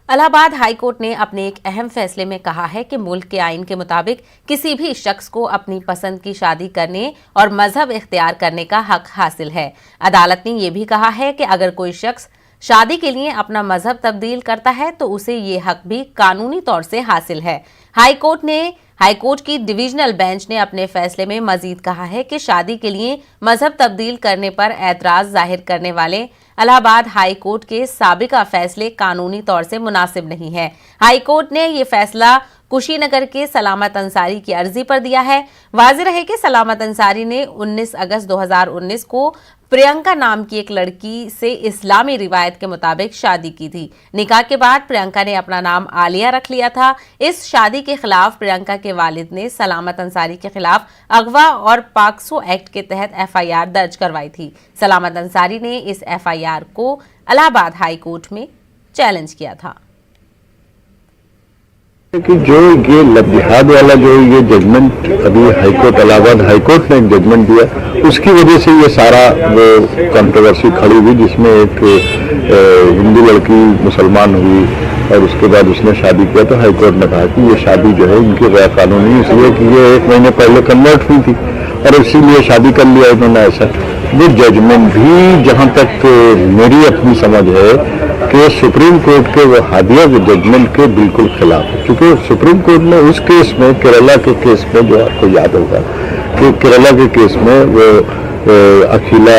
Allahabad high court ने अपने एक अहम फैसले में कहा है कि मुल्क के आईन के मुताबिक किसी भी शख्स को अपनी पसंद की शादी करने और मजहब इख्तियार करने का हक हासिल है। अदालत ने यह भी कहा है कि अगर कोई शख्स शादी के लिए अपना मजहब तब्दील करता है तो उसे ये हक भी कानूनी तौर से हासिल है। हाईकोर्ट की डिवीजनल बेंच ने अपने फैसले में मजीद कहा है कि शादी के लिए मजहब तब्दील करने पर एतराज जाहिर करने वाले इलाहाबाद हाई कोर्ट के साबिका फैसले कानूनी तौर से मुनासिब नहीं है। हाई कोर्ट ने यह फैसला कुशीनगर के सलामत अंसारी की अर्जी पर दिया है। वाज़ेह रहे कि सलामत अंसारी ने 19 अगस्त 2019 को प्रियंका नाम की एक लड़की से इस्लामी रिवायत के मुताबिक शादी की थी। निकाह के बाद प्रियंका ने अपना नाम आलिया रख लिया था। इस शादी के खिलाफ प्रियंका के वालिद ने सलामत अंसारी के खिलाफ अगवा और पॉक्सो एक्ट के तहत FIR दर्ज करवाई थी। सलामत अंसारी ने इस FIR को इलाहाबाद हाई कोर्ट में चैलेंज किया था कि जो ये लव जिहाद वाला जो ये जजमेंट अभी हाईकोर्ट इलाहाबाद हाईकोर्ट ने एक जजमेंट दिया, उसकी वजह से ये सारा वो कंट्रोवर्सी खड़ी हुई, जिसमें एक हिंदू लड़की मुसलमान हुई और उसके बाद उसने शादी किया। तो हाईकोर्ट ने कहा कि ये शादी जो है इनकी गैर कानूनी, इसलिए कि ये 1 महीने पहले कन्वर्ट हुई थी और इसीलिए शादी कर लिया इन्होंने। ऐसा वो जजमेंट भी जहाँ तक मेरी अपनी समझ है कि सुप्रीम कोर्ट के वो हादिया जजमेंट के बिल्कुल खिलाफ है, क्योंकि सुप्रीम कोर्ट ने उस केस में, केरला के केस में, जो आपको याद होगा कि केरला के केस में वो अखिला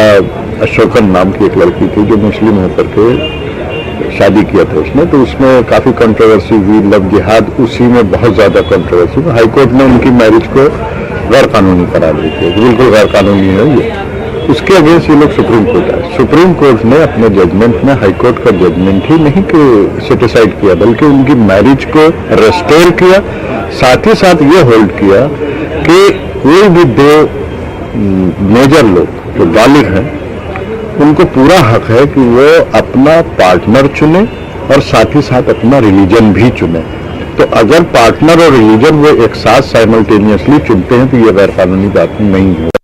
अशोकन नाम की एक लड़की थी जो मुस्लिम होकर के शादी किया था उसने, तो उसमें काफी कंट्रोवर्सी हुई। लव जिहाद उसी में बहुत ज्यादा कंट्रोवर्सी हुई। हाईकोर्ट ने उनकी मैरिज को गैर कानूनी करार दी थी, बिल्कुल गैर कानूनी है ये। उसके अगेंस्ट ये लोग सुप्रीम कोर्ट आए। सुप्रीम कोर्ट ने अपने जजमेंट में हाईकोर्ट का जजमेंट ही नहीं सेटिसाइड किया, बल्कि उनकी मैरिज को रेस्टोर किया। साथ ही साथ ये होल्ड किया कि कोई भी 2 मेजर लोग जो बालिग हैं उनको पूरा हक है कि वो अपना पार्टनर चुने और साथ ही साथ अपना रिलीजन भी चुने। तो अगर पार्टनर और रिलीजन वो एक साथ साइमल्टेनियसली चुनते हैं तो ये गैर कानूनी बात नहीं है।